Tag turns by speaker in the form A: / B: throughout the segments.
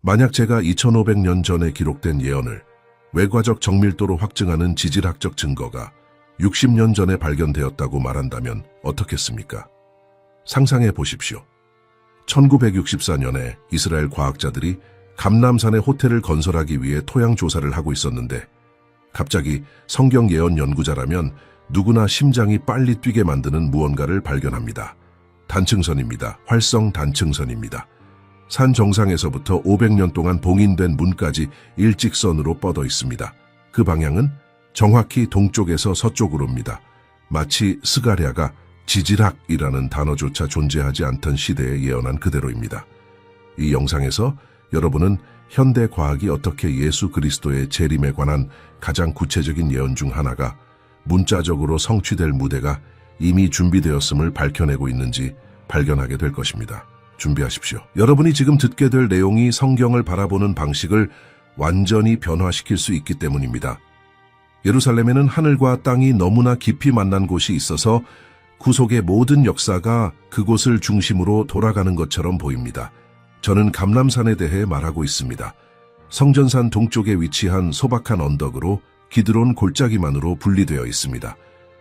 A: 만약 제가 2500년 전에 기록된 예언을 외과적 정밀도로 확증하는 지질학적 증거가 60년 전에 발견되었다고 말한다면 어떻겠습니까? 상상해 보십시오. 1964년에 이스라엘 과학자들이 감람산에 호텔을 건설하기 위해 토양 조사를 하고 있었는데 갑자기 성경 예언 연구자라면 누구나 심장이 빨리 뛰게 만드는 무언가를 발견합니다. 단층선입니다. 활성 단층선입니다. 산 정상에서부터 500년 동안 봉인된 문까지 일직선으로 뻗어 있습니다. 그 방향은 정확히 동쪽에서 서쪽으로입니다. 마치 스가랴가 지질학이라는 단어조차 존재하지 않던 시대에 예언한 그대로입니다. 이 영상에서 여러분은 현대 과학이 어떻게 예수 그리스도의 재림에 관한 가장 구체적인 예언 중 하나가 문자적으로 성취될 무대가 이미 준비되었음을 밝혀내고 있는지 발견하게 될 것입니다. 준비하십시오. 여러분이 지금 듣게 될 내용이 성경을 바라보는 방식을 완전히 변화시킬 수 있기 때문입니다. 예루살렘에는 하늘과 땅이 너무나 깊이 만난 곳이 있어서 구속의 모든 역사가 그곳을 중심으로 돌아가는 것처럼 보입니다. 저는 감람산에 대해 말하고 있습니다. 성전산 동쪽에 위치한 소박한 언덕으로 기드론 골짜기만으로 분리되어 있습니다.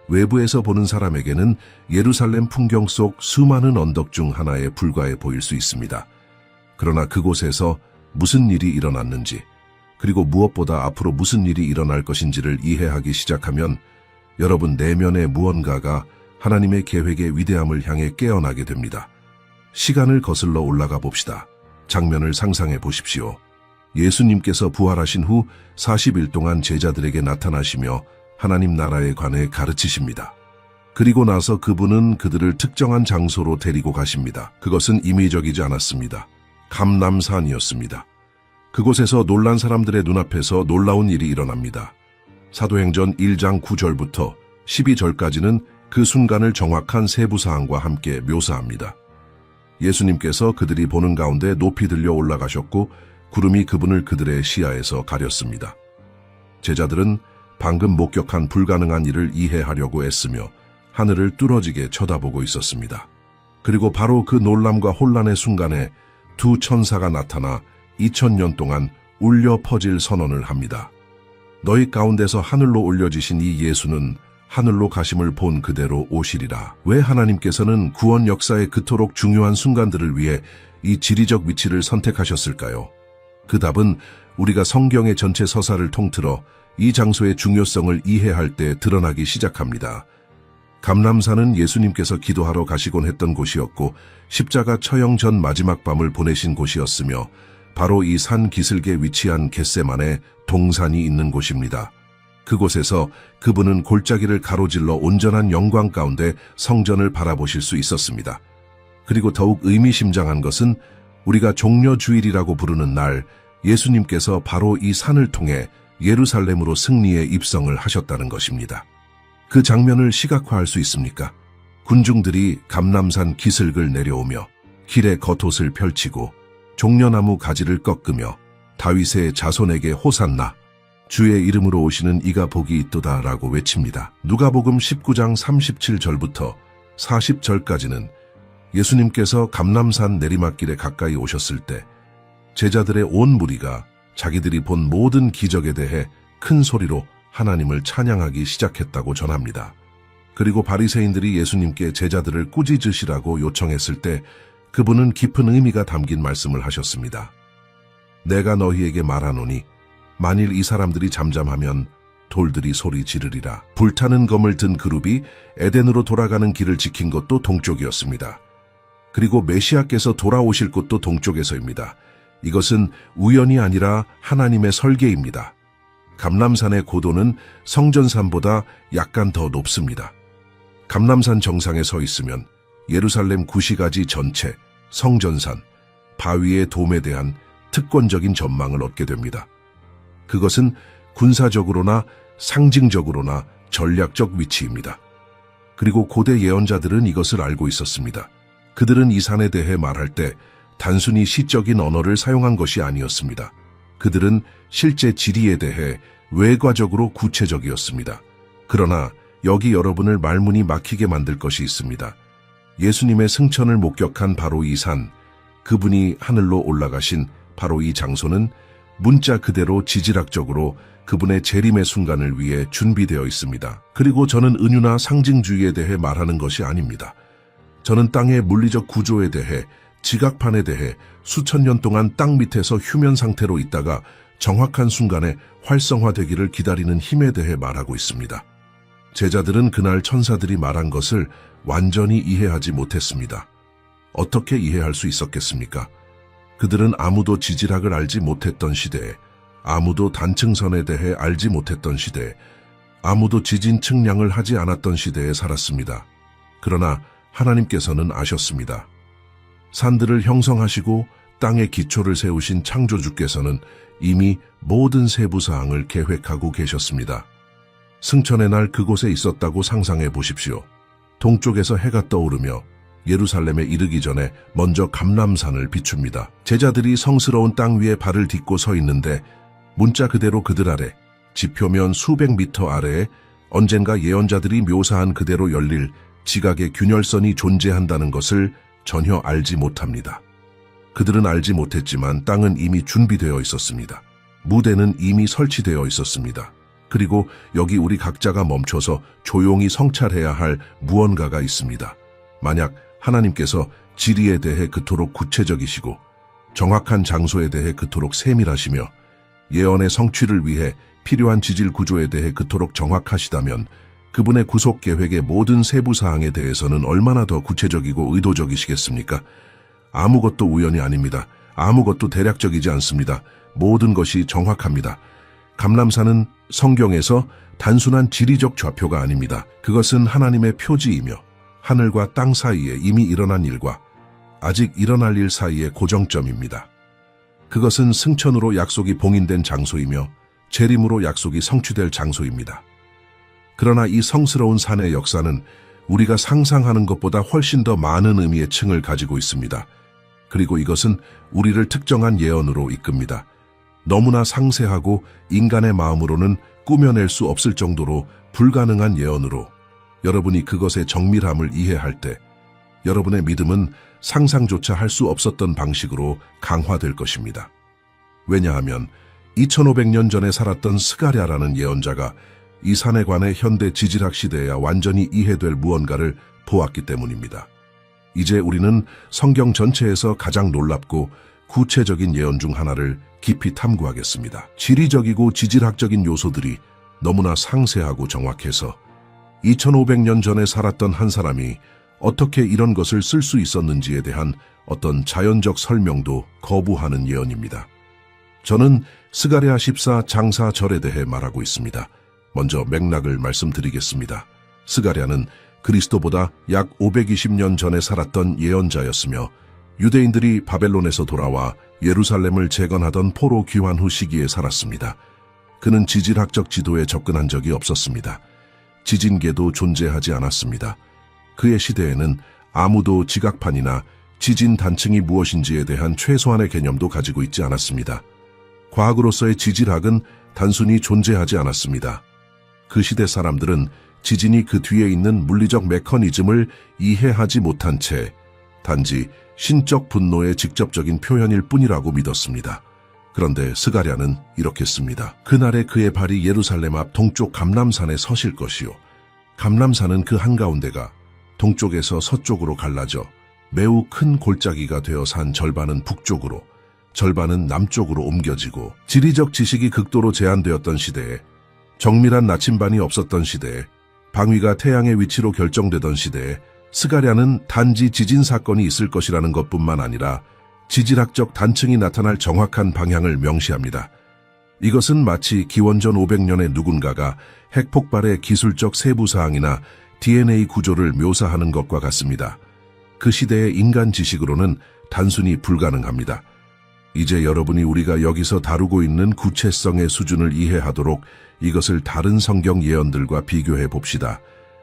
A: 외부에서 보는 사람에게는 예루살렘 풍경 속 수많은 언덕 중 하나에 불과해 보일 수 있습니다. 그러나 그곳에서 무슨 일이 일어났는지, 그리고 무엇보다 앞으로 무슨 일이 일어날 것인지를 이해하기 시작하면 여러분 내면의 무언가가 하나님의 계획의 위대함을 향해 깨어나게 됩니다. 시간을 거슬러 올라가 봅시다. 장면을 상상해 보십시오. 예수님께서 부활하신 후 40일 동안 제자들에게 나타나시며 하나님 나라에 관해 가르치십니다. 그리고 나서 그분은 그들을 특정한 장소로 데리고 가십니다. 그것은 임의적이지 않았습니다. 감람산이었습니다. 그곳에서 놀란 사람들의 눈앞에서 놀라운 일이 일어납니다. 사도행전 1장 9절부터 12절까지는 그 순간을 정확한 세부사항과 함께 묘사합니다. 예수님께서 그들이 보는 가운데 높이 들려 올라가셨고 구름이 그분을 그들의 시야에서 가렸습니다. 제자들은 방금 목격한 불가능한 일을 이해하려고 애쓰며 하늘을 뚫어지게 쳐다보고 있었습니다. 그리고 바로 그 놀람과 혼란의 순간에 두 천사가 나타나 2000년 동안 울려 퍼질 선언을 합니다. 너희 가운데서 하늘로 올려지신 이 예수는 하늘로 가심을 본 그대로 오시리라. 왜 하나님께서는 구원 역사의 그토록 중요한 순간들을 위해 이 지리적 위치를 선택하셨을까요? 그 답은 우리가 성경의 전체 서사를 통틀어 이 장소의 중요성을 이해할 때 드러나기 시작합니다. 감람산은 예수님께서 기도하러 가시곤 했던 곳이었고 십자가 처형 전 마지막 밤을 보내신 곳이었으며 바로 이 산 기슭에 위치한 겟세만의 동산이 있는 곳입니다. 그곳에서 그분은 골짜기를 가로질러 온전한 영광 가운데 성전을 바라보실 수 있었습니다. 그리고 더욱 의미심장한 것은 우리가 종려주일이라고 부르는 날 예수님께서 바로 이 산을 통해 예루살렘으로 승리의 입성을 하셨다는 것입니다. 그 장면을 시각화할 수 있습니까? 군중들이 감람산 기슭을 내려오며 길에 겉옷을 펼치고 종려나무 가지를 꺾으며 다윗의 자손에게 호산나 주의 이름으로 오시는 이가 복이 있도다 라고 외칩니다. 누가복음 19장 37절부터 40절까지는 예수님께서 감람산 내리막길에 가까이 오셨을 때 제자들의 온 무리가 자기들이 본 모든 기적에 대해 큰 소리로 하나님을 찬양하기 시작했다고 전합니다. 그리고 바리새인들이 예수님께 제자들을 꾸짖으시라고 요청했을 때 그분은 깊은 의미가 담긴 말씀을 하셨습니다. 내가 너희에게 말하노니 만일 이 사람들이 잠잠하면 돌들이 소리 지르리라. 불타는 검을 든 그룹이 에덴으로 돌아가는 길을 지킨 것도 동쪽이었습니다. 그리고 메시아께서 돌아오실 곳도 동쪽에서입니다. 이것은 우연이 아니라 하나님의 설계입니다. 감람산의 고도는 성전산보다 약간 더 높습니다. 감람산 정상에 서 있으면 예루살렘 구시가지 전체, 성전산, 바위의 돔에 대한 특권적인 전망을 얻게 됩니다. 그것은 군사적으로나 상징적으로나 전략적 위치입니다. 그리고 고대 예언자들은 이것을 알고 있었습니다. 그들은 이 산에 대해 말할 때 단순히 시적인 언어를 사용한 것이 아니었습니다. 그들은 실제 지리에 대해 외과적으로 구체적이었습니다. 그러나 여기 여러분을 말문이 막히게 만들 것이 있습니다. 예수님의 승천을 목격한 바로 이 산, 그분이 하늘로 올라가신 바로 이 장소는 문자 그대로 지질학적으로 그분의 재림의 순간을 위해 준비되어 있습니다. 그리고 저는 은유나 상징주의에 대해 말하는 것이 아닙니다. 저는 땅의 물리적 구조에 대해, 지각판에 대해 수천 년 동안 땅 밑에서 휴면 상태로 있다가 정확한 순간에 활성화되기를 기다리는 힘에 대해 말하고 있습니다. 제자들은 그날 천사들이 말한 것을 완전히 이해하지 못했습니다. 어떻게 이해할 수 있었겠습니까? 그들은 아무도 지질학을 알지 못했던 시대에, 아무도 단층선에 대해 알지 못했던 시대에, 아무도 지진 측량을 하지 않았던 시대에 살았습니다. 그러나 하나님께서는 아셨습니다. 산들을 형성하시고 땅의 기초를 세우신 창조주께서는 이미 모든 세부사항을 계획하고 계셨습니다. 승천의 날 그곳에 있었다고 상상해 보십시오. 동쪽에서 해가 떠오르며 예루살렘에 이르기 전에 먼저 감람산을 비춥니다. 제자들이 성스러운 땅 위에 발을 딛고 서 있는데 문자 그대로 그들 아래, 지표면 수백 미터 아래에 언젠가 예언자들이 묘사한 그대로 열릴 지각의 균열선이 존재한다는 것을 전혀 알지 못합니다. 그들은 알지 못했지만 땅은 이미 준비되어 있었습니다. 무대는 이미 설치되어 있었습니다. 그리고 여기 우리 각자가 멈춰서 조용히 성찰해야 할 무언가가 있습니다. 만약 하나님께서 지리에 대해 그토록 구체적이시고 정확한 장소에 대해 그토록 세밀하시며 예언의 성취를 위해 필요한 지질 구조에 대해 그토록 정확하시다면 그분의 구속 계획의 모든 세부 사항에 대해서는 얼마나 더 구체적이고 의도적이시겠습니까? 아무것도 우연이 아닙니다. 아무것도 대략적이지 않습니다. 모든 것이 정확합니다. 감람산은 성경에서 단순한 지리적 좌표가 아닙니다. 그것은 하나님의 표지이며 하늘과 땅 사이에 이미 일어난 일과 아직 일어날 일 사이의 고정점입니다. 그것은 승천으로 약속이 봉인된 장소이며 재림으로 약속이 성취될 장소입니다. 그러나 이 성스러운 산의 역사는 우리가 상상하는 것보다 훨씬 더 많은 의미의 층을 가지고 있습니다. 그리고 이것은 우리를 특정한 예언으로 이끕니다. 너무나 상세하고 인간의 마음으로는 꾸며낼 수 없을 정도로 불가능한 예언으로 여러분이 그것의 정밀함을 이해할 때 여러분의 믿음은 상상조차 할 수 없었던 방식으로 강화될 것입니다. 왜냐하면 2500년 전에 살았던 스가랴라는 예언자가 이 산에 관해 현대 지질학 시대에야 완전히 이해될 무언가를 보았기 때문입니다. 이제 우리는 성경 전체에서 가장 놀랍고 구체적인 예언 중 하나를 깊이 탐구하겠습니다. 지리적이고 지질학적인 요소들이 너무나 상세하고 정확해서 2500년 전에 살았던 한 사람이 어떻게 이런 것을 쓸 수 있었는지에 대한 어떤 자연적 설명도 거부하는 예언입니다. 저는 스가랴 14 장사절에 대해 말하고 있습니다. 먼저 맥락을 말씀드리겠습니다. 스가랴는 그리스도보다 약 520년 전에 살았던 예언자였으며 유대인들이 바벨론에서 돌아와 예루살렘을 재건하던 포로 귀환 후 시기에 살았습니다. 그는 지질학적 지도에 접근한 적이 없었습니다. 지진계도 존재하지 않았습니다. 그의 시대에는 아무도 지각판이나 지진 단층이 무엇인지에 대한 최소한의 개념도 가지고 있지 않았습니다. 과학으로서의 지질학은 단순히 존재하지 않았습니다. 그 시대 사람들은 지진이 그 뒤에 있는 물리적 메커니즘을 이해하지 못한 채 단지 신적 분노의 직접적인 표현일 뿐이라고 믿었습니다. 그런데 스가랴는 이렇게 씁니다. 그날에 그의 발이 예루살렘 앞 동쪽 감람산에 서실 것이요. 감람산은 그 한가운데가 동쪽에서 서쪽으로 갈라져 매우 큰 골짜기가 되어 산 절반은 북쪽으로, 절반은 남쪽으로 옮겨지고 지리적 지식이 극도로 제한되었던 시대에 정밀한 나침반이 없었던 시대에 방위가 태양의 위치로 결정되던 시대에 스가랴는 단지 지진 사건이 있을 것이라는 것뿐만 아니라 지질학적 단층이 나타날 정확한 방향을 명시합니다. 이것은 마치 기원전 500년에 누군가가 핵폭발의 기술적 세부사항이나 DNA 구조를 묘사하는 것과 같습니다. 그 시대의 인간 지식으로는 단순히 불가능합니다. 이제 여러분이 우리가 여기서 다루고 있는 구체성의 수준을 이해하도록 이것을 다른 성경 예언들과 비교해 봅시다.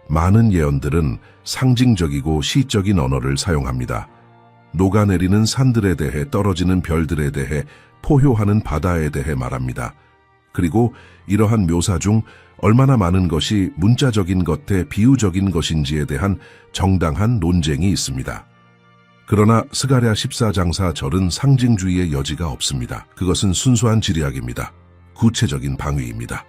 A: 많은 예언들은 상징적이고 시적인 언어를 사용합니다. 녹아내리는 산들에 대해, 떨어지는 별들에 대해, 포효하는 바다에 대해 말합니다. 그리고 이러한 묘사 중 얼마나 많은 것이 문자적인 것 대 비유적인 것인지에 대한 정당한 논쟁이 있습니다. 그러나 스가랴 14장사 절은 상징주의의 여지가 없습니다. 그것은 순수한 지리학입니다. 구체적인 방위입니다.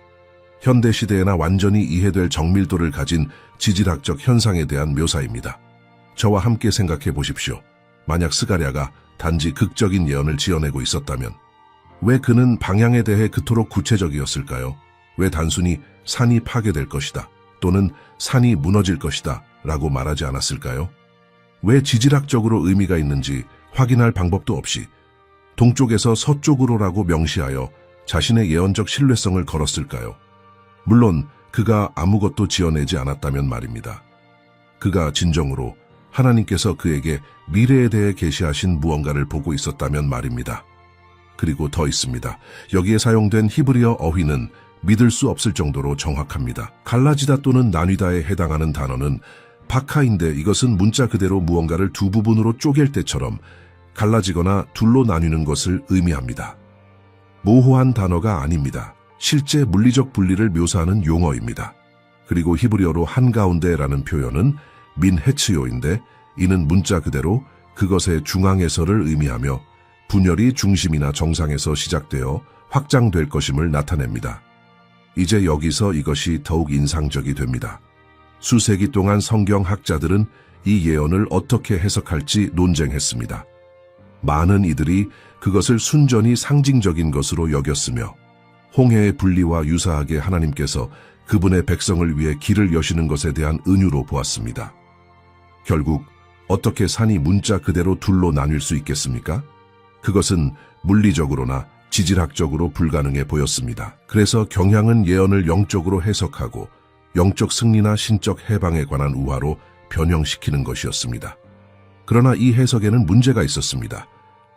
A: 현대시대에나 완전히 이해될 정밀도를 가진 지질학적 현상에 대한 묘사입니다. 저와 함께 생각해 보십시오. 만약 스가랴가 단지 극적인 예언을 지어내고 있었다면 왜 그는 방향에 대해 그토록 구체적이었을까요? 왜 단순히 산이 파괴될 것이다 또는 산이 무너질 것이다 라고 말하지 않았을까요? 왜 지질학적으로 의미가 있는지 확인할 방법도 없이 동쪽에서 서쪽으로라고 명시하여 자신의 예언적 신뢰성을 걸었을까요? 물론 그가 아무것도 지어내지 않았다면 말입니다. 그가 진정으로 하나님께서 그에게 미래에 대해 계시하신 무언가를 보고 있었다면 말입니다. 그리고 더 있습니다. 여기에 사용된 히브리어 어휘는 믿을 수 없을 정도로 정확합니다. 갈라지다 또는 나뉘다에 해당하는 단어는 바카인데 이것은 문자 그대로 무언가를 두 부분으로 쪼갤 때처럼 갈라지거나 둘로 나뉘는 것을 의미합니다. 모호한 단어가 아닙니다. 실제 물리적 분리를 묘사하는 용어입니다. 그리고 히브리어로 한가운데라는 표현은 민헤츠요인데 이는 문자 그대로 그것의 중앙에서를 의미하며 분열이 중심이나 정상에서 시작되어 확장될 것임을 나타냅니다. 이제 여기서 이것이 더욱 인상적이 됩니다. 수세기 동안 성경학자들은 이 예언을 어떻게 해석할지 논쟁했습니다. 많은 이들이 그것을 순전히 상징적인 것으로 여겼으며 홍해의 분리와 유사하게 하나님께서 그분의 백성을 위해 길을 여시는 것에 대한 은유로 보았습니다. 결국 어떻게 산이 문자 그대로 둘로 나뉠 수 있겠습니까? 그것은 물리적으로나 지질학적으로 불가능해 보였습니다. 그래서 경향은 예언을 영적으로 해석하고 영적 승리나 신적 해방에 관한 우화로 변형시키는 것이었습니다. 그러나 이 해석에는 문제가 있었습니다.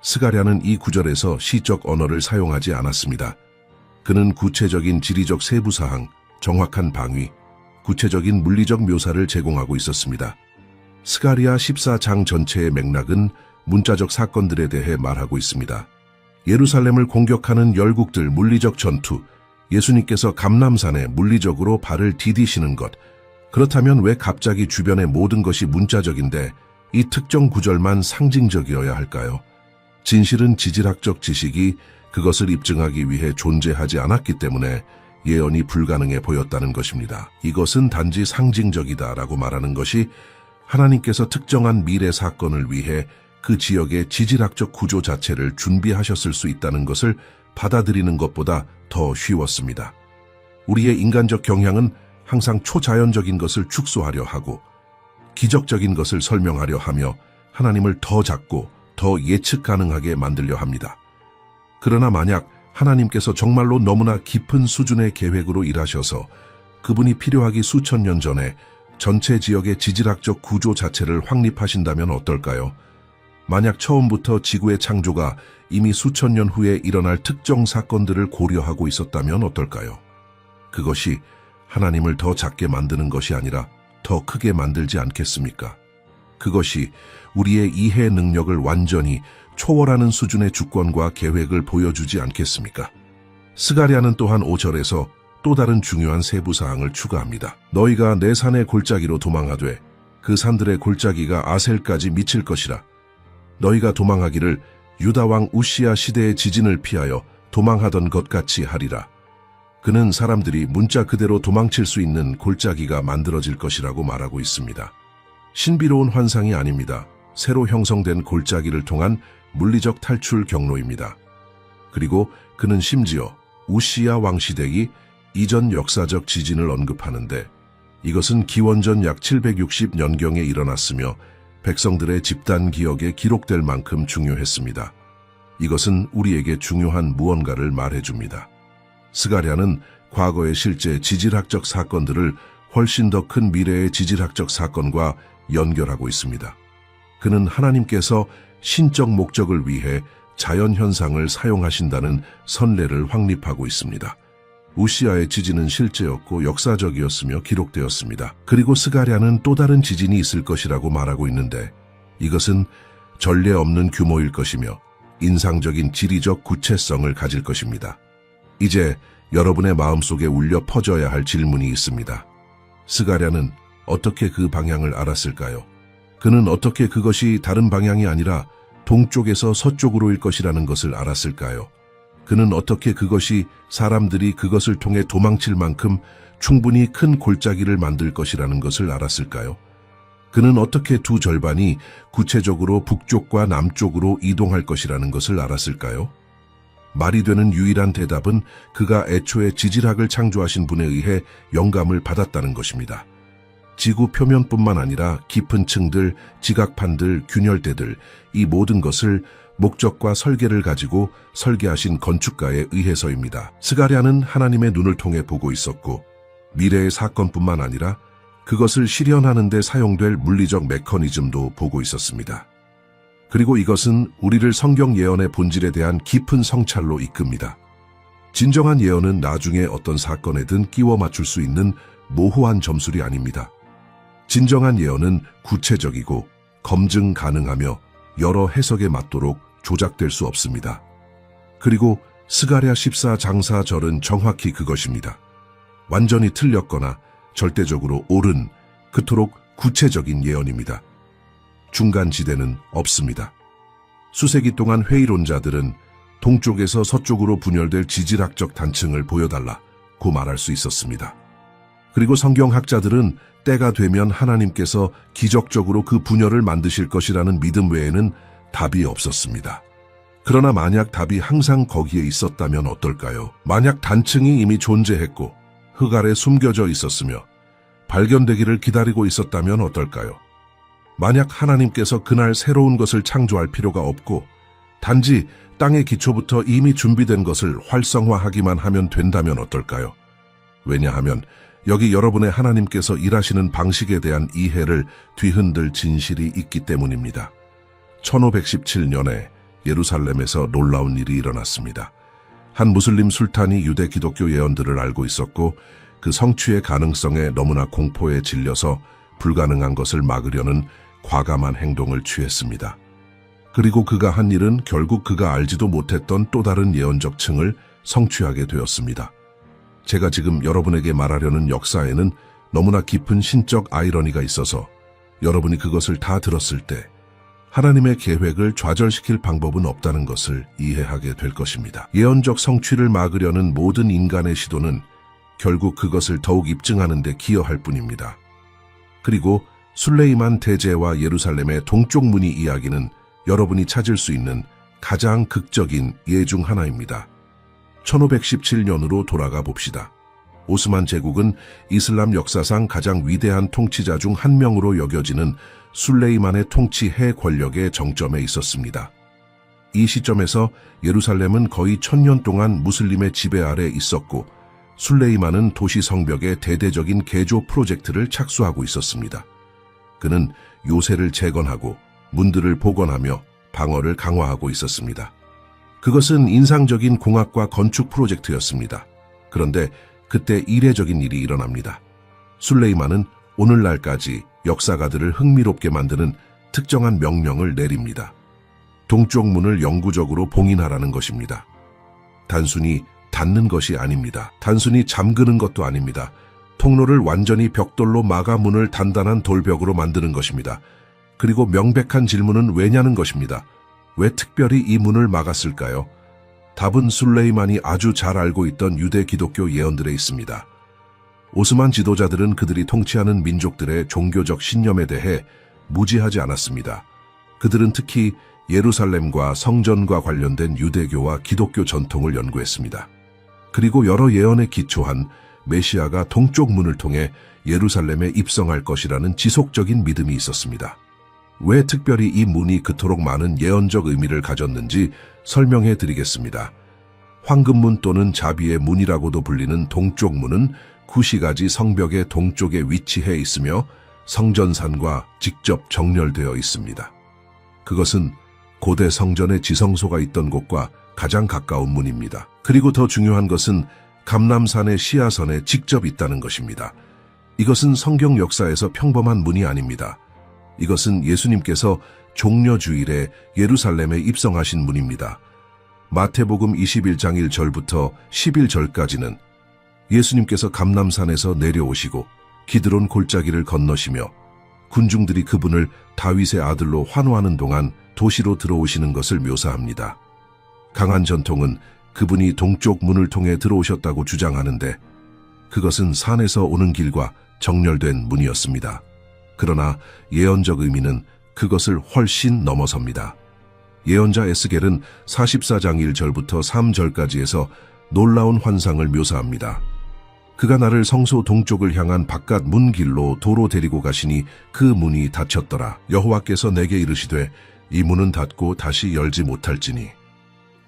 A: 스가랴는 이 구절에서 시적 언어를 사용하지 않았습니다. 그는 구체적인 지리적 세부사항, 정확한 방위, 구체적인 물리적 묘사를 제공하고 있었습니다. 스가랴 14장 전체의 맥락은 문자적 사건들에 대해 말하고 있습니다. 예루살렘을 공격하는 열국들 물리적 전투, 예수님께서 감람산에 물리적으로 발을 디디시는 것. 그렇다면 왜 갑자기 주변의 모든 것이 문자적인데 이 특정 구절만 상징적이어야 할까요? 진실은 지질학적 지식이 그것을 입증하기 위해 존재하지 않았기 때문에 예언이 불가능해 보였다는 것입니다. 이것은 단지 상징적이다라고 말하는 것이 하나님께서 특정한 미래 사건을 위해 그 지역의 지질학적 구조 자체를 준비하셨을 수 있다는 것을 받아들이는 것보다 더 쉬웠습니다. 우리의 인간적 경향은 항상 초자연적인 것을 축소하려 하고 기적적인 것을 설명하려 하며 하나님을 더 작고 더 예측 가능하게 만들려 합니다. 그러나 만약 하나님께서 정말로 너무나 깊은 수준의 계획으로 일하셔서 그분이 필요하기 수천 년 전에 전체 지역의 지질학적 구조 자체를 확립하신다면 어떨까요? 만약 처음부터 지구의 창조가 이미 수천 년 후에 일어날 특정 사건들을 고려하고 있었다면 어떨까요? 그것이 하나님을 더 작게 만드는 것이 아니라 더 크게 만들지 않겠습니까? 그것이 우리의 이해 능력을 완전히 초월하는 수준의 주권과 계획을 보여주지 않겠습니까? 스가랴는 또한 5절에서 또 다른 중요한 세부사항을 추가합니다. 너희가 내 산의 골짜기로 도망하되 그 산들의 골짜기가 아셀까지 미칠 것이라. 너희가 도망하기를 유다왕 우시야 시대의 지진을 피하여 도망하던 것 같이 하리라. 그는 사람들이 문자 그대로 도망칠 수 있는 골짜기가 만들어질 것이라고 말하고 있습니다. 신비로운 환상이 아닙니다. 새로 형성된 골짜기를 통한 물리적 탈출 경로입니다. 그리고 그는 심지어 우시야 왕 시대기 이전 역사적 지진을 언급하는데 이것은 기원전 약 760년경에 일어났으며 백성들의 집단 기억에 기록될 만큼 중요했습니다. 이것은 우리에게 중요한 무언가를 말해줍니다. 스가랴는 과거의 실제 지질학적 사건들을 훨씬 더 큰 미래의 지질학적 사건과 연결하고 있습니다. 그는 하나님께서 신적 목적을 위해 자연현상을 사용하신다는 선례를 확립하고 있습니다. 우시야의 지진은 실제였고 역사적이었으며 기록되었습니다. 그리고 스가랴는 또 다른 지진이 있을 것이라고 말하고 있는데 이것은 전례 없는 규모일 것이며 인상적인 지리적 구체성을 가질 것입니다. 이제 여러분의 마음속에 울려 퍼져야 할 질문이 있습니다. 스가랴는 어떻게 그 방향을 알았을까요? 그는 어떻게 그것이 다른 방향이 아니라 동쪽에서 서쪽으로일 것이라는 것을 알았을까요? 그는 어떻게 그것이 사람들이 그것을 통해 도망칠 만큼 충분히 큰 골짜기를 만들 것이라는 것을 알았을까요? 그는 어떻게 두 절반이 구체적으로 북쪽과 남쪽으로 이동할 것이라는 것을 알았을까요? 말이 되는 유일한 대답은 그가 애초에 지질학을 창조하신 분에 의해 영감을 받았다는 것입니다. 지구 표면뿐만 아니라 깊은 층들, 지각판들, 균열대들, 이 모든 것을 목적과 설계를 가지고 설계하신 건축가에 의해서입니다. 스가랴는 하나님의 눈을 통해 보고 있었고 미래의 사건뿐만 아니라 그것을 실현하는 데 사용될 물리적 메커니즘도 보고 있었습니다. 그리고 이것은 우리를 성경 예언의 본질에 대한 깊은 성찰로 이끕니다. 진정한 예언은 나중에 어떤 사건에든 끼워 맞출 수 있는 모호한 점술이 아닙니다. 진정한 예언은 구체적이고 검증 가능하며 여러 해석에 맞도록 조작될 수 없습니다. 그리고 스가랴 14장 4절은 정확히 그것입니다. 완전히 틀렸거나 절대적으로 옳은, 그토록 구체적인 예언입니다. 중간 지대는 없습니다. 수세기 동안 회의론자들은 동쪽에서 서쪽으로 분열될 지질학적 단층을 보여달라고 말할 수 있었습니다. 그리고 성경학자들은 때가 되면 하나님께서 기적적으로 그 분열을 만드실 것이라는 믿음 외에는 답이 없었습니다. 그러나 만약 답이 항상 거기에 있었다면 어떨까요? 만약 단층이 이미 존재했고 흙 아래 숨겨져 있었으며 발견되기를 기다리고 있었다면 어떨까요? 만약 하나님께서 그날 새로운 것을 창조할 필요가 없고 단지 땅의 기초부터 이미 준비된 것을 활성화하기만 하면 된다면 어떨까요? 왜냐하면 여기 여러분의 하나님께서 일하시는 방식에 대한 이해를 뒤흔들 진실이 있기 때문입니다. 1517년에 예루살렘에서 놀라운 일이 일어났습니다. 한 무슬림 술탄이 유대 기독교 예언들을 알고 있었고 그 성취의 가능성에 너무나 공포에 질려서 불가능한 것을 막으려는 과감한 행동을 취했습니다. 그리고 그가 한 일은 결국 그가 알지도 못했던 또 다른 예언적 층을 성취하게 되었습니다. 제가 지금 여러분에게 말하려는 역사에는 너무나 깊은 신적 아이러니가 있어서 여러분이 그것을 다 들었을 때 하나님의 계획을 좌절시킬 방법은 없다는 것을 이해하게 될 것입니다. 예언적 성취를 막으려는 모든 인간의 시도는 결국 그것을 더욱 입증하는 데 기여할 뿐입니다. 그리고 술레이만 대제와 예루살렘의 동쪽 문이 이야기는 여러분이 찾을 수 있는 가장 극적인 예 중 하나입니다. 1517년으로 돌아가 봅시다. 오스만 제국은 이슬람 역사상 가장 위대한 통치자 중 한 명으로 여겨지는 술레이만의 통치해 권력의 정점에 있었습니다. 이 시점에서 예루살렘은 거의 1000년 동안 무슬림의 지배 아래 있었고 술레이만은 도시 성벽의 대대적인 개조 프로젝트를 착수하고 있었습니다. 그는 요새를 재건하고 문들을 복원하며 방어를 강화하고 있었습니다. 그것은 인상적인 공학과 건축 프로젝트였습니다. 그런데 그때 이례적인 일이 일어납니다. 술레이만은 오늘날까지 역사가들을 흥미롭게 만드는 특정한 명령을 내립니다. 동쪽 문을 영구적으로 봉인하라는 것입니다. 단순히 닫는 것이 아닙니다. 단순히 잠그는 것도 아닙니다. 통로를 완전히 벽돌로 막아 문을 단단한 돌벽으로 만드는 것입니다. 그리고 명백한 질문은 왜냐는 것입니다. 왜 특별히 이 문을 막았을까요? 답은 술레이만이 아주 잘 알고 있던 유대 기독교 예언들에 있습니다. 오스만 지도자들은 그들이 통치하는 민족들의 종교적 신념에 대해 무지하지 않았습니다. 그들은 특히 예루살렘과 성전과 관련된 유대교와 기독교 전통을 연구했습니다. 그리고 여러 예언에 기초한 메시아가 동쪽 문을 통해 예루살렘에 입성할 것이라는 지속적인 믿음이 있었습니다. 왜 특별히 이 문이 그토록 많은 예언적 의미를 가졌는지 설명해 드리겠습니다. 황금문 또는 자비의 문이라고도 불리는 동쪽 문은 구시가지 성벽의 동쪽에 위치해 있으며 성전산과 직접 정렬되어 있습니다. 그것은 고대 성전의 지성소가 있던 곳과 가장 가까운 문입니다. 그리고 더 중요한 것은 감람산의 시야선에 직접 있다는 것입니다. 이것은 성경 역사에서 평범한 문이 아닙니다. 이것은 예수님께서 종려주일에 예루살렘에 입성하신 문입니다. 마태복음 21장 1절부터 11절까지는 예수님께서 감람산에서 내려오시고 기드론 골짜기를 건너시며 군중들이 그분을 다윗의 아들로 환호하는 동안 도시로 들어오시는 것을 묘사합니다. 강한 전통은 그분이 동쪽 문을 통해 들어오셨다고 주장하는데 그것은 산에서 오는 길과 정렬된 문이었습니다. 그러나 예언적 의미는 그것을 훨씬 넘어섭니다. 예언자 에스겔은 44장 1절부터 3절까지에서 놀라운 환상을 묘사합니다. 그가 나를 성소 동쪽을 향한 바깥 문길로 도로 데리고 가시니 그 문이 닫혔더라. 여호와께서 내게 이르시되 이 문은 닫고 다시 열지 못할지니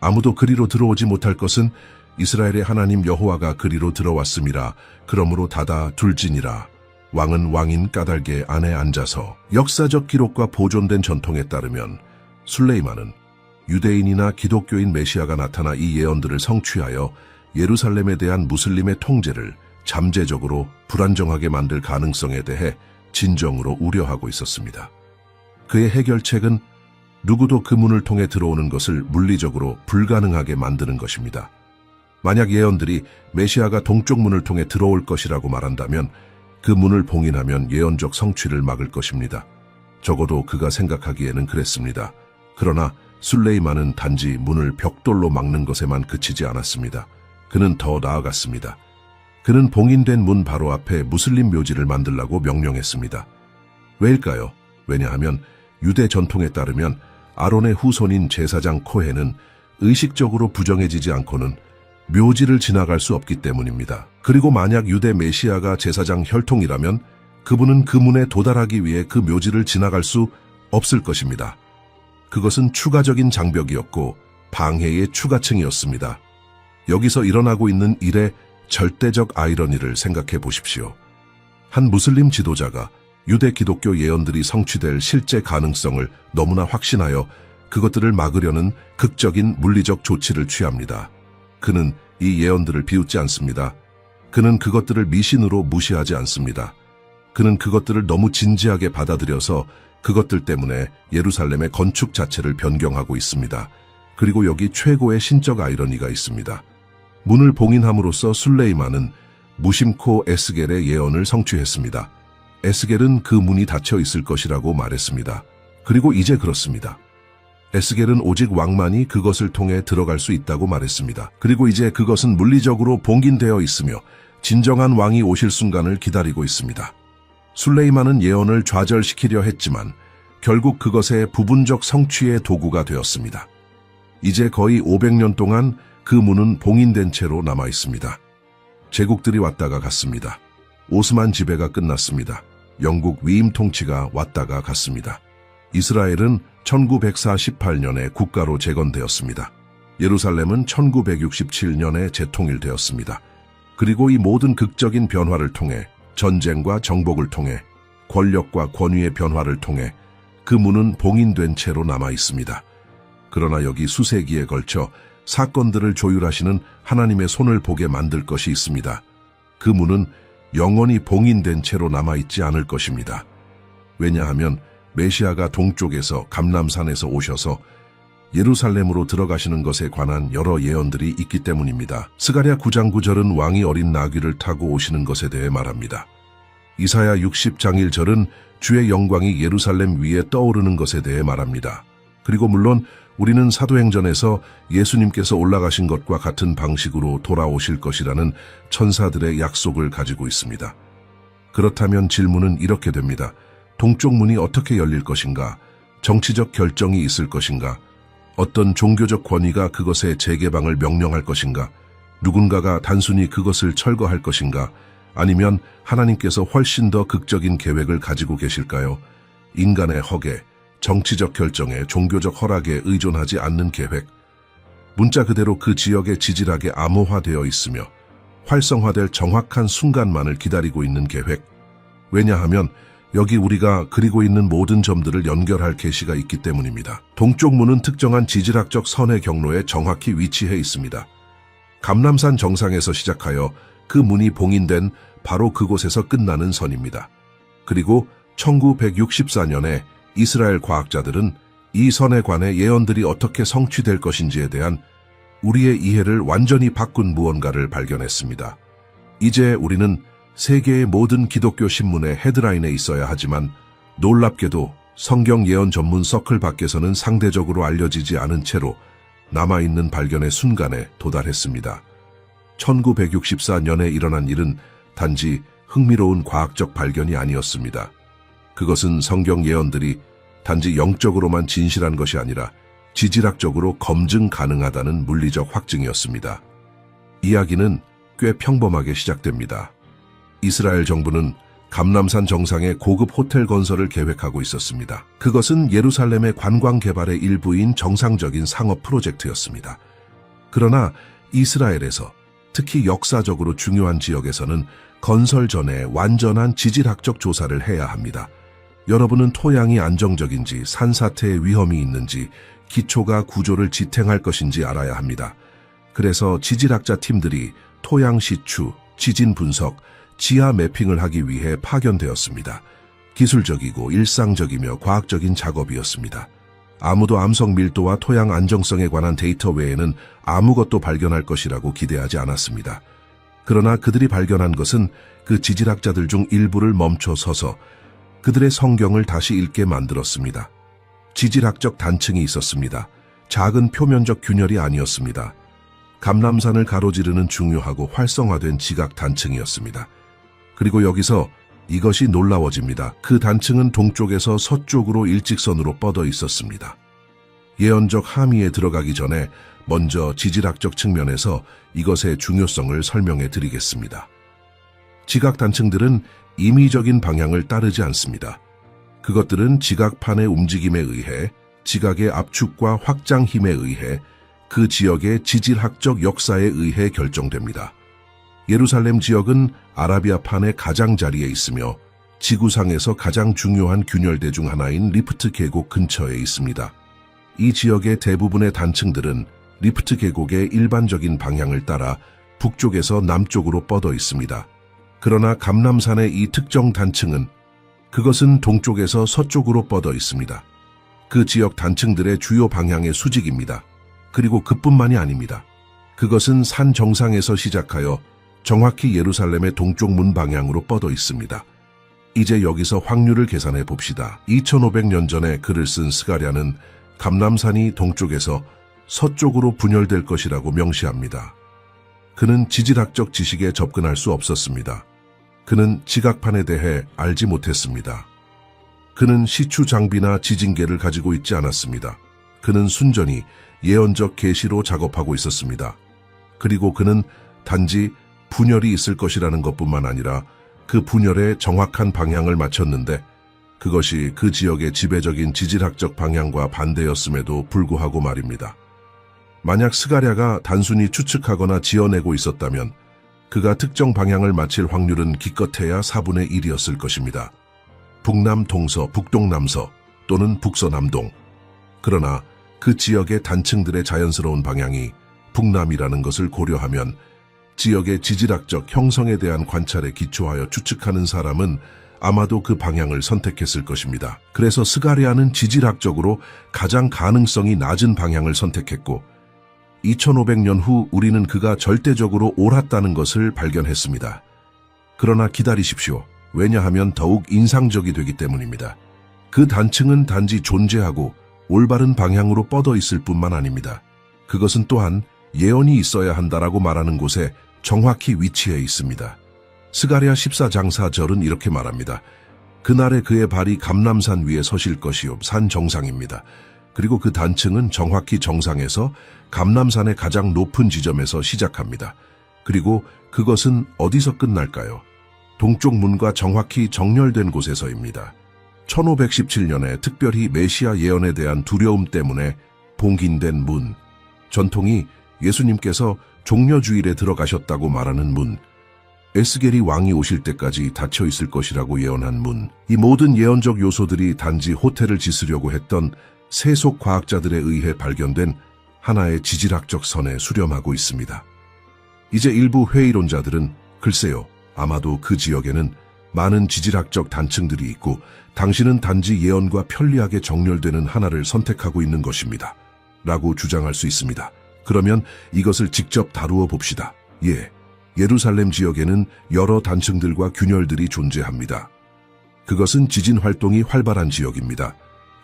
A: 아무도 그리로 들어오지 못할 것은 이스라엘의 하나님 여호와가 그리로 들어왔음이라. 그러므로 닫아 둘지니라. 왕은 왕인 까닭의 안에 앉아서. 역사적 기록과 보존된 전통에 따르면 술레이만은 유대인이나 기독교인 메시아가 나타나 이 예언들을 성취하여 예루살렘에 대한 무슬림의 통제를 잠재적으로 불안정하게 만들 가능성에 대해 진정으로 우려하고 있었습니다. 그의 해결책은 누구도 그 문을 통해 들어오는 것을 물리적으로 불가능하게 만드는 것입니다. 만약 예언들이 메시아가 동쪽 문을 통해 들어올 것이라고 말한다면 그 문을 봉인하면 예언적 성취를 막을 것입니다. 적어도 그가 생각하기에는 그랬습니다. 그러나 술레이만은 단지 문을 벽돌로 막는 것에만 그치지 않았습니다. 그는 더 나아갔습니다. 그는 봉인된 문 바로 앞에 무슬림 묘지를 만들라고 명령했습니다. 왜일까요? 왜냐하면 유대 전통에 따르면 아론의 후손인 제사장 코헨은 의식적으로 부정해지지 않고는 묘지를 지나갈 수 없기 때문입니다. 그리고 만약 유대 메시아가 제사장 혈통이라면 그분은 그 문에 도달하기 위해 그 묘지를 지나갈 수 없을 것입니다. 그것은 추가적인 장벽이었고 방해의 추가층이었습니다. 여기서 일어나고 있는 일의 절대적 아이러니를 생각해 보십시오. 한 무슬림 지도자가 유대 기독교 예언들이 성취될 실제 가능성을 너무나 확신하여 그것들을 막으려는 극적인 물리적 조치를 취합니다. 그는 이 예언들을 비웃지 않습니다. 그는 그것들을 미신으로 무시하지 않습니다. 그는 그것들을 너무 진지하게 받아들여서 그것들 때문에 예루살렘의 건축 자체를 변경하고 있습니다. 그리고 여기 최고의 신적 아이러니가 있습니다. 문을 봉인함으로써 술레이만은 무심코 에스겔의 예언을 성취했습니다. 에스겔은 그 문이 닫혀 있을 것이라고 말했습니다. 그리고 이제 그렇습니다. 에스겔은 오직 왕만이 그것을 통해 들어갈 수 있다고 말했습니다. 그리고 이제 그것은 물리적으로 봉인되어 있으며 진정한 왕이 오실 순간을 기다리고 있습니다. 술레이만은 예언을 좌절시키려 했지만 결국 그것의 부분적 성취의 도구가 되었습니다. 이제 거의 500년 동안 그 문은 봉인된 채로 남아 있습니다. 제국들이 왔다가 갔습니다. 오스만 지배가 끝났습니다. 영국 위임 통치가 왔다가 갔습니다. 이스라엘은 1948년에 국가로 재건되었습니다. 예루살렘은 1967년에 재통일되었습니다. 그리고 이 모든 극적인 변화를 통해 전쟁과 정복을 통해 권력과 권위의 변화를 통해 그 문은 봉인된 채로 남아 있습니다. 그러나 여기 수세기에 걸쳐 사건들을 조율하시는 하나님의 손을 보게 만들 것이 있습니다. 그 문은 영원히 봉인된 채로 남아있지 않을 것입니다. 왜냐하면 메시아가 동쪽에서 감람산에서 오셔서 예루살렘으로 들어가시는 것에 관한 여러 예언들이 있기 때문입니다. 스가랴 9장 9절은 왕이 어린 나귀를 타고 오시는 것에 대해 말합니다. 이사야 60장 1절은 주의 영광이 예루살렘 위에 떠오르는 것에 대해 말합니다. 그리고 물론 우리는 사도행전에서 예수님께서 올라가신 것과 같은 방식으로 돌아오실 것이라는 천사들의 약속을 가지고 있습니다. 그렇다면 질문은 이렇게 됩니다. 동쪽 문이 어떻게 열릴 것인가? 정치적 결정이 있을 것인가? 어떤 종교적 권위가 그것의 재개방을 명령할 것인가? 누군가가 단순히 그것을 철거할 것인가? 아니면 하나님께서 훨씬 더 극적인 계획을 가지고 계실까요? 인간의 허계, 정치적 결정에 종교적 허락에 의존하지 않는 계획, 문자 그대로 그 지역에 지질하게 암호화되어 있으며 활성화될 정확한 순간만을 기다리고 있는 계획. 왜냐하면 여기 우리가 그리고 있는 모든 점들을 연결할 계시가 있기 때문입니다. 동쪽 문은 특정한 지질학적 선의 경로에 정확히 위치해 있습니다. 감람산 정상에서 시작하여 그 문이 봉인된 바로 그곳에서 끝나는 선입니다. 그리고 1964년에 이스라엘 과학자들은 이 선에 관해 예언들이 어떻게 성취될 것인지에 대한 우리의 이해를 완전히 바꾼 무언가를 발견했습니다. 이제 우리는 세계의 모든 기독교 신문의 헤드라인에 있어야 하지만 놀랍게도 성경 예언 전문 서클 밖에서는 상대적으로 알려지지 않은 채로 남아있는 발견의 순간에 도달했습니다. 1964년에 일어난 일은 단지 흥미로운 과학적 발견이 아니었습니다. 그것은 성경 예언들이 단지 영적으로만 진실한 것이 아니라 지질학적으로 검증 가능하다는 물리적 확증이었습니다. 이야기는 꽤 평범하게 시작됩니다. 이스라엘 정부는 감람산 정상에 고급 호텔 건설을 계획하고 있었습니다. 그것은 예루살렘의 관광 개발의 일부인 정상적인 상업 프로젝트였습니다. 그러나 이스라엘에서 특히 역사적으로 중요한 지역에서는 건설 전에 완전한 지질학적 조사를 해야 합니다. 여러분은 토양이 안정적인지 산사태의 위험이 있는지 기초가 구조를 지탱할 것인지 알아야 합니다. 그래서 지질학자 팀들이 토양 시추, 지진 분석, 지하 매핑을 하기 위해 파견되었습니다. 기술적이고 일상적이며 과학적인 작업이었습니다. 아무도 암석 밀도와 토양 안정성에 관한 데이터 외에는 아무것도 발견할 것이라고 기대하지 않았습니다. 그러나 그들이 발견한 것은 그 지질학자들 중 일부를 멈춰 서서 그들의 성경을 다시 읽게 만들었습니다. 지질학적 단층이 있었습니다. 작은 표면적 균열이 아니었습니다. 감람산을 가로지르는 중요하고 활성화된 지각 단층이었습니다. 그리고 여기서 이것이 놀라워집니다. 그 단층은 동쪽에서 서쪽으로 일직선으로 뻗어 있었습니다. 예언적 함의에 들어가기 전에 먼저 지질학적 측면에서 이것의 중요성을 설명해 드리겠습니다. 지각 단층들은 임의적인 방향을 따르지 않습니다. 그것들은 지각판의 움직임에 의해 지각의 압축과 확장 힘에 의해 그 지역의 지질학적 역사에 의해 결정됩니다. 예루살렘 지역은 아라비아판의 가장자리에 있으며 지구상에서 가장 중요한 균열대 중 하나인 리프트 계곡 근처에 있습니다. 이 지역의 대부분의 단층들은 리프트 계곡의 일반적인 방향을 따라 북쪽에서 남쪽으로 뻗어 있습니다. 그러나 감람산의 이 특정 단층은 그것은 동쪽에서 서쪽으로 뻗어 있습니다. 그 지역 단층들의 주요 방향의 수직입니다. 그리고 그뿐만이 아닙니다. 그것은 산 정상에서 시작하여 정확히 예루살렘의 동쪽 문 방향으로 뻗어 있습니다. 이제 여기서 확률을 계산해 봅시다. 2500년 전에 글을 쓴 스가랴는 감람산이 동쪽에서 서쪽으로 분열될 것이라고 명시합니다. 그는 지질학적 지식에 접근할 수 없었습니다. 그는 지각판에 대해 알지 못했습니다. 그는 시추 장비나 지진계를 가지고 있지 않았습니다. 그는 순전히 예언적 계시로 작업하고 있었습니다. 그리고 그는 단지 분열이 있을 것이라는 것뿐만 아니라 그 분열의 정확한 방향을 맞췄는데 그것이 그 지역의 지배적인 지질학적 방향과 반대였음에도 불구하고 말입니다. 만약 스가랴가 단순히 추측하거나 지어내고 있었다면 그가 특정 방향을 맞힐 확률은 기껏해야 4분의 1이었을 것입니다. 북남 동서, 북동남서 또는 북서남동. 그러나 그 지역의 단층들의 자연스러운 방향이 북남이라는 것을 고려하면 지역의 지질학적 형성에 대한 관찰에 기초하여 추측하는 사람은 아마도 그 방향을 선택했을 것입니다. 그래서 스가랴는 지질학적으로 가장 가능성이 낮은 방향을 선택했고 2500년 후 우리는 그가 절대적으로 옳았다는 것을 발견했습니다. 그러나 기다리십시오. 왜냐하면 더욱 인상적이 되기 때문입니다. 그 단층은 단지 존재하고 올바른 방향으로 뻗어 있을 뿐만 아닙니다. 그것은 또한 예언이 있어야 한다라고 말하는 곳에 정확히 위치해 있습니다. 스가랴 14장 4절은 이렇게 말합니다. 그날에 그의 발이 감람산 위에 서실 것이요 산 정상입니다. 그리고 그 단층은 정확히 정상에서 감람산의 가장 높은 지점에서 시작합니다. 그리고 그것은 어디서 끝날까요? 동쪽 문과 정확히 정렬된 곳에서입니다. 1517년에 특별히 메시아 예언에 대한 두려움 때문에 봉긴된 문, 전통이 예수님께서 종려주일에 들어가셨다고 말하는 문, 에스겔이 왕이 오실 때까지 닫혀 있을 것이라고 예언한 문, 이 모든 예언적 요소들이 단지 호텔을 짓으려고 했던 세속 과학자들에 의해 발견된 하나의 지질학적 선에 수렴하고 있습니다. 이제 일부 회의론자들은 글쎄요, 아마도 그 지역에는 많은 지질학적 단층들이 있고 당신은 단지 예언과 편리하게 정렬되는 하나를 선택하고 있는 것입니다. 라고 주장할 수 있습니다. 그러면 이것을 직접 다루어 봅시다. 예루살렘 지역에는 여러 단층들과 균열들이 존재합니다. 그것은 지진 활동이 활발한 지역입니다.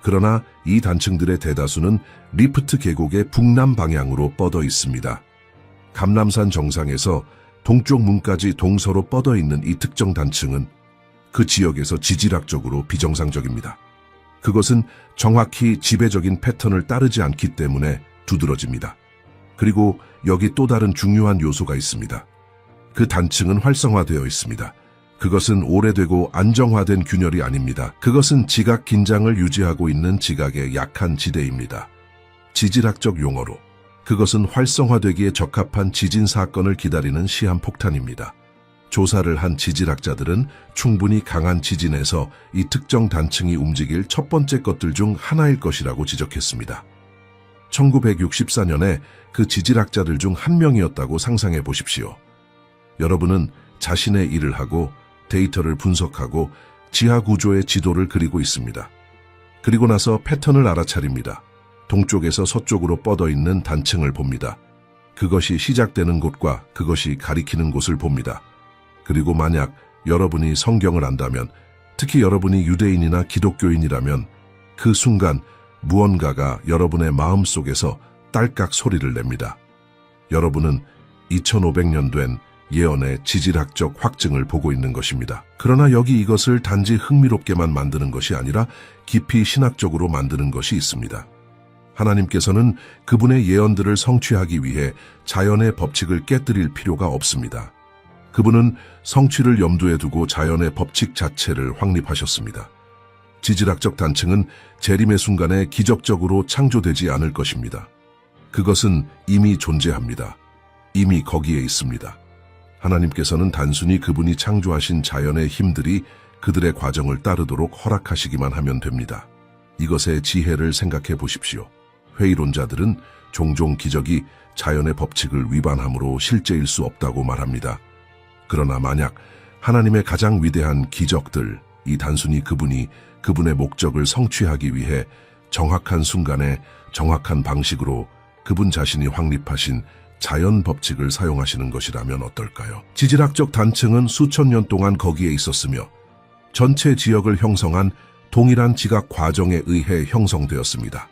A: 그러나 이 단층들의 대다수는 리프트 계곡의 북남 방향으로 뻗어 있습니다. 감람산 정상에서 동쪽 문까지 동서로 뻗어 있는 이 특정 단층은 그 지역에서 지질학적으로 비정상적입니다. 그것은 정확히 지배적인 패턴을 따르지 않기 때문에 두드러집니다. 그리고 여기 또 다른 중요한 요소가 있습니다. 그 단층은 활성화되어 있습니다. 그것은 오래되고 안정화된 균열이 아닙니다. 그것은 지각 긴장을 유지하고 있는 지각의 약한 지대입니다. 지질학적 용어로 그것은 활성화되기에 적합한 지진 사건을 기다리는 시한폭탄입니다. 조사를 한 지질학자들은 충분히 강한 지진에서 이 특정 단층이 움직일 첫 번째 것들 중 하나일 것이라고 지적했습니다. 1964년에 그 지질학자들 중 한 명이었다고 상상해 보십시오. 여러분은 자신의 일을 하고 데이터를 분석하고 지하 구조의 지도를 그리고 있습니다. 그리고 나서 패턴을 알아차립니다. 동쪽에서 서쪽으로 뻗어 있는 단층을 봅니다. 그것이 시작되는 곳과 그것이 가리키는 곳을 봅니다. 그리고 만약 여러분이 성경을 안다면, 특히 여러분이 유대인이나 기독교인이라면 그 순간 무언가가 여러분의 마음속에서 딸깍 소리를 냅니다. 여러분은 2500년 된 예언의 지질학적 확증을 보고 있는 것입니다. 그러나 여기 이것을 단지 흥미롭게만 만드는 것이 아니라 깊이 신학적으로 만드는 것이 있습니다. 하나님께서는 그분의 예언들을 성취하기 위해 자연의 법칙을 깨뜨릴 필요가 없습니다. 그분은 성취를 염두에 두고 자연의 법칙 자체를 확립하셨습니다. 지질학적 단층은 재림의 순간에 기적적으로 창조되지 않을 것입니다. 그것은 이미 존재합니다. 이미 거기에 있습니다. 하나님께서는 단순히 그분이 창조하신 자연의 힘들이 그들의 과정을 따르도록 허락하시기만 하면 됩니다. 이것의 지혜를 생각해 보십시오. 회의론자들은 종종 기적이 자연의 법칙을 위반함으로 실제일 수 없다고 말합니다. 그러나 만약 하나님의 가장 위대한 기적들, 이 단순히 그분이 그분의 목적을 성취하기 위해 정확한 순간에 정확한 방식으로 그분 자신이 확립하신 자연 법칙을 사용하시는 것이라면 어떨까요? 지질학적 단층은 수천 년 동안 거기에 있었으며 전체 지역을 형성한 동일한 지각 과정에 의해 형성되었습니다.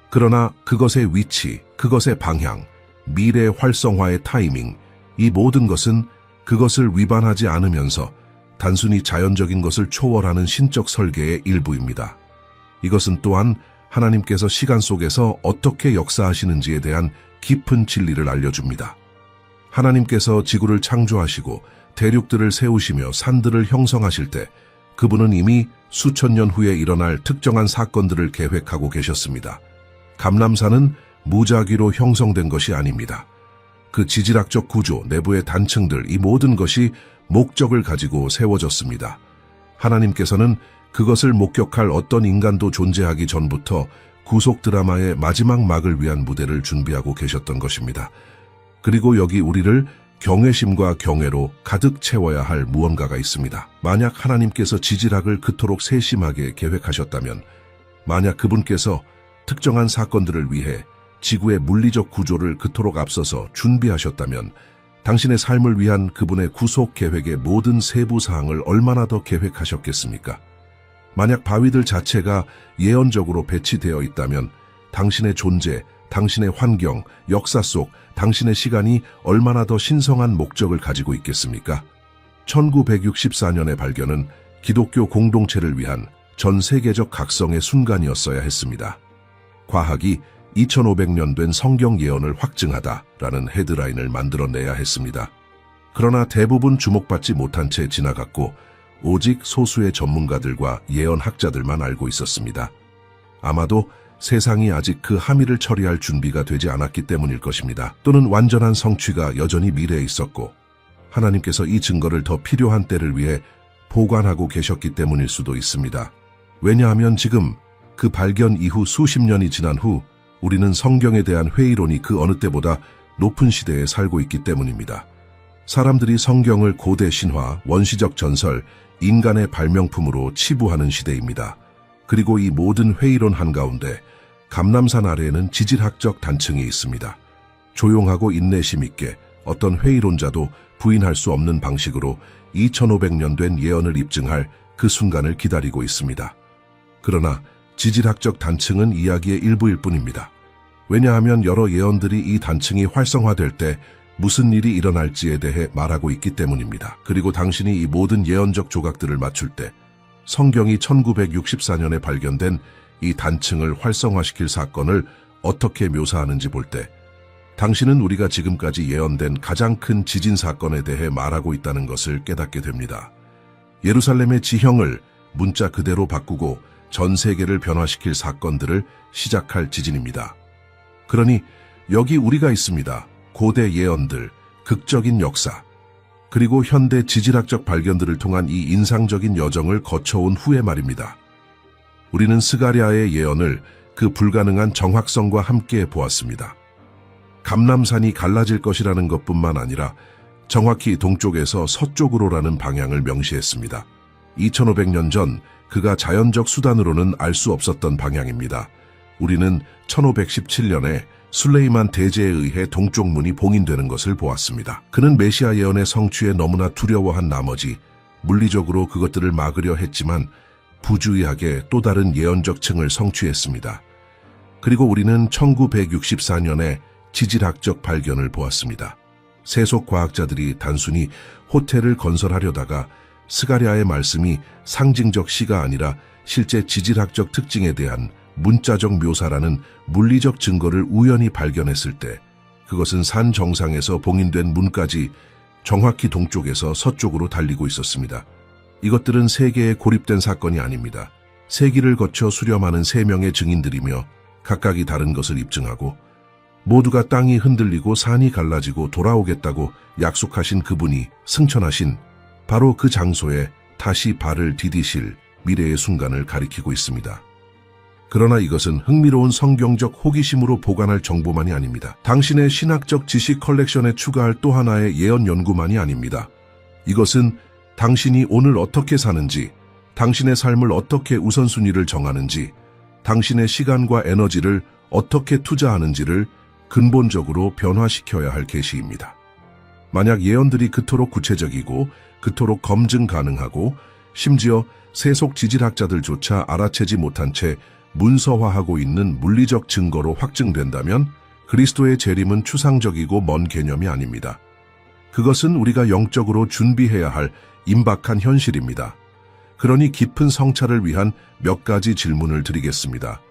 A: 그러나 그것의 위치, 그것의 방향, 미래 활성화의 타이밍, 이 모든 것은 그것을 위반하지 않으면서 단순히 자연적인 것을 초월하는 신적 설계의 일부입니다. 이것은 또한 하나님께서 시간 속에서 어떻게 역사하시는지에 대한 깊은 진리를 알려줍니다. 하나님께서 지구를 창조하시고 대륙들을 세우시며 산들을 형성하실 때 그분은 이미 수천 년 후에 일어날 특정한 사건들을 계획하고 계셨습니다. 감람산은 무작위로 형성된 것이 아닙니다. 그 지질학적 구조, 내부의 단층들, 이 모든 것이 목적을 가지고 세워졌습니다. 하나님께서는 그것을 목격할 어떤 인간도 존재하기 전부터 구속 드라마의 마지막 막을 위한 무대를 준비하고 계셨던 것입니다. 그리고 여기 우리를 경외심과 경외로 가득 채워야 할 무언가가 있습니다. 만약 하나님께서 지질학을 그토록 세심하게 계획하셨다면, 만약 그분께서 특정한 사건들을 위해 지구의 물리적 구조를 그토록 앞서서 준비하셨다면 당신의 삶을 위한 그분의 구속 계획의 모든 세부 사항을 얼마나 더 계획하셨겠습니까? 만약 바위들 자체가 예언적으로 배치되어 있다면 당신의 존재, 당신의 환경, 역사 속 당신의 시간이 얼마나 더 신성한 목적을 가지고 있겠습니까? 1964년의 발견은 기독교 공동체를 위한 전 세계적 각성의 순간이었어야 했습니다. 과학이 2500년 된 성경 예언을 확증하다라는 헤드라인을 만들어내야 했습니다. 그러나 대부분 주목받지 못한 채 지나갔고 오직 소수의 전문가들과 예언학자들만 알고 있었습니다. 아마도 세상이 아직 그 함의를 처리할 준비가 되지 않았기 때문일 것입니다. 또는 완전한 성취가 여전히 미래에 있었고 하나님께서 이 증거를 더 필요한 때를 위해 보관하고 계셨기 때문일 수도 있습니다. 왜냐하면 지금 그 발견 이후 수십 년이 지난 후 우리는 성경에 대한 회의론이 그 어느 때보다 높은 시대에 살고 있기 때문입니다. 사람들이 성경을 고대 신화, 원시적 전설, 인간의 발명품으로 치부하는 시대입니다. 그리고 이 모든 회의론 한가운데 감람산 아래에는 지질학적 단층이 있습니다. 조용하고 인내심 있게 어떤 회의론자도 부인할 수 없는 방식으로 2500년 된 예언을 입증할 그 순간을 기다리고 있습니다. 그러나 지질학적 단층은 이야기의 일부일 뿐입니다. 왜냐하면 여러 예언들이 이 단층이 활성화될 때 무슨 일이 일어날지에 대해 말하고 있기 때문입니다. 그리고 당신이 이 모든 예언적 조각들을 맞출 때 성경이 1964년에 발견된 이 단층을 활성화시킬 사건을 어떻게 묘사하는지 볼 때 당신은 우리가 지금까지 예언된 가장 큰 지진 사건에 대해 말하고 있다는 것을 깨닫게 됩니다. 예루살렘의 지형을 문자 그대로 바꾸고 전 세계를 변화시킬 사건들을 시작할 지진입니다. 그러니 여기 우리가 있습니다. 고대 예언들, 극적인 역사, 그리고 현대 지질학적 발견들을 통한 이 인상적인 여정을 거쳐온 후에 말입니다. 우리는 스가랴의 예언을 그 불가능한 정확성과 함께 보았습니다. 감람산이 갈라질 것이라는 것뿐만 아니라 정확히 동쪽에서 서쪽으로라는 방향을 명시했습니다. 2500년 전 그가 자연적 수단으로는 알 수 없었던 방향입니다. 우리는 1517년에 술레이만 대제에 의해 동쪽 문이 봉인되는 것을 보았습니다. 그는 메시아 예언의 성취에 너무나 두려워한 나머지 물리적으로 그것들을 막으려 했지만 부주의하게 또 다른 예언적 층을 성취했습니다. 그리고 우리는 1964년에 지질학적 발견을 보았습니다. 세속 과학자들이 단순히 호텔을 건설하려다가 스가랴의 말씀이 상징적 시가 아니라 실제 지질학적 특징에 대한 문자적 묘사라는 물리적 증거를 우연히 발견했을 때 그것은 산 정상에서 봉인된 문까지 정확히 동쪽에서 서쪽으로 달리고 있었습니다. 이것들은 세계에 고립된 사건이 아닙니다. 세기를 거쳐 수렴하는 3명의 증인들이며 각각이 다른 것을 입증하고 모두가 땅이 흔들리고 산이 갈라지고 돌아오겠다고 약속하신 그분이 승천하신 바로 그 장소에 다시 발을 디디실 미래의 순간을 가리키고 있습니다. 그러나 이것은 흥미로운 성경적 호기심으로 보관할 정보만이 아닙니다. 당신의 신학적 지식 컬렉션에 추가할 또 하나의 예언 연구만이 아닙니다. 이것은 당신이 오늘 어떻게 사는지, 당신의 삶을 어떻게 우선순위를 정하는지, 당신의 시간과 에너지를 어떻게 투자하는지를 근본적으로 변화시켜야 할 계시입니다. 만약 예언들이 그토록 구체적이고 그토록 검증 가능하고 심지어 세속 지질학자들조차 알아채지 못한 채 문서화하고 있는 물리적 증거로 확증된다면 그리스도의 재림은 추상적이고 먼 개념이 아닙니다. 그것은 우리가 영적으로 준비해야 할 임박한 현실입니다. 그러니 깊은 성찰을 위한 몇 가지 질문을 드리겠습니다.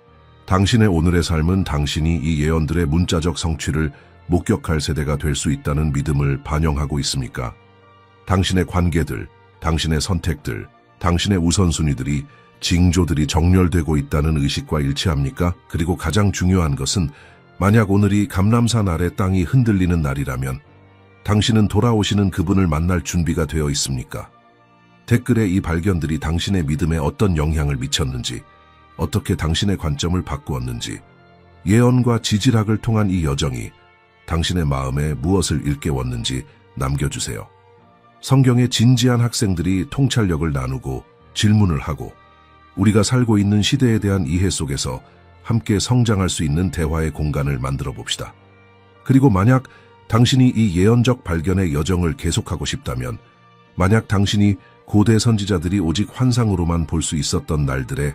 A: 당신의 오늘의 삶은 당신이 이 예언들의 문자적 성취를 목격할 세대가 될 수 있다는 믿음을 반영하고 있습니까? 당신의 관계들, 당신의 선택들, 당신의 우선순위들이 징조들이 정렬되고 있다는 의식과 일치합니까? 그리고 가장 중요한 것은 만약 오늘이 감람산 아래 땅이 흔들리는 날이라면 당신은 돌아오시는 그분을 만날 준비가 되어 있습니까? 댓글에 이 발견들이 당신의 믿음에 어떤 영향을 미쳤는지, 어떻게 당신의 관점을 바꾸었는지, 예언과 지질학을 통한 이 여정이 당신의 마음에 무엇을 일깨웠는지 남겨주세요. 성경의 진지한 학생들이 통찰력을 나누고 질문을 하고 우리가 살고 있는 시대에 대한 이해 속에서 함께 성장할 수 있는 대화의 공간을 만들어 봅시다. 그리고 만약 당신이 이 예언적 발견의 여정을 계속하고 싶다면, 만약 당신이 고대 선지자들이 오직 환상으로만 볼 수 있었던 날들에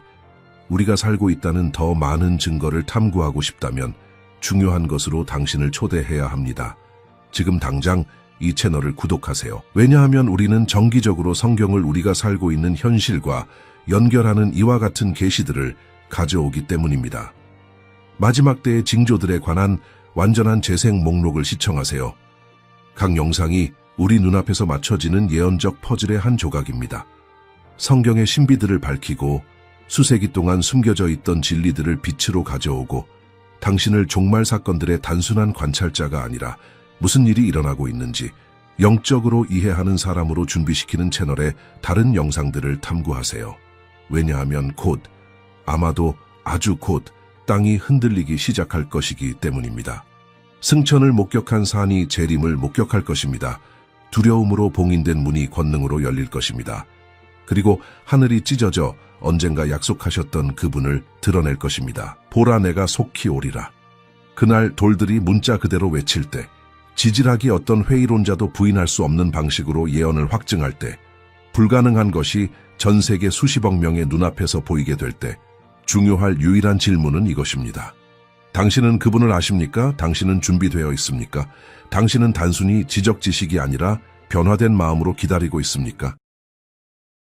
A: 우리가 살고 있다는 더 많은 증거를 탐구하고 싶다면 중요한 것으로 당신을 초대해야 합니다. 지금 당장 이 채널을 구독하세요. 왜냐하면 우리는 정기적으로 성경을 우리가 살고 있는 현실과 연결하는 이와 같은 계시들을 가져오기 때문입니다. 마지막 때의 징조들에 관한 완전한 재생 목록을 시청하세요. 각 영상이 우리 눈앞에서 맞춰지는 예언적 퍼즐의 한 조각입니다. 성경의 신비들을 밝히고 수세기 동안 숨겨져 있던 진리들을 빛으로 가져오고 당신을 종말 사건들의 단순한 관찰자가 아니라 무슨 일이 일어나고 있는지 영적으로 이해하는 사람으로 준비시키는 채널의 다른 영상들을 탐구하세요. 왜냐하면 곧, 아마도 아주 곧 땅이 흔들리기 시작할 것이기 때문입니다. 승천을 목격한 산이 재림을 목격할 것입니다. 두려움으로 봉인된 문이 권능으로 열릴 것입니다. 그리고 하늘이 찢어져 언젠가 약속하셨던 그분을 드러낼 것입니다. 보라, 내가 속히 오리라. 그날 돌들이 문자 그대로 외칠 때, 지질학이 어떤 회의론자도 부인할 수 없는 방식으로 예언을 확증할 때, 불가능한 것이 전 세계 수십억 명의 눈앞에서 보이게 될 때 중요할 유일한 질문은 이것입니다. 당신은 그분을 아십니까? 당신은 준비되어 있습니까? 당신은 단순히 지적지식이 아니라 변화된 마음으로 기다리고 있습니까?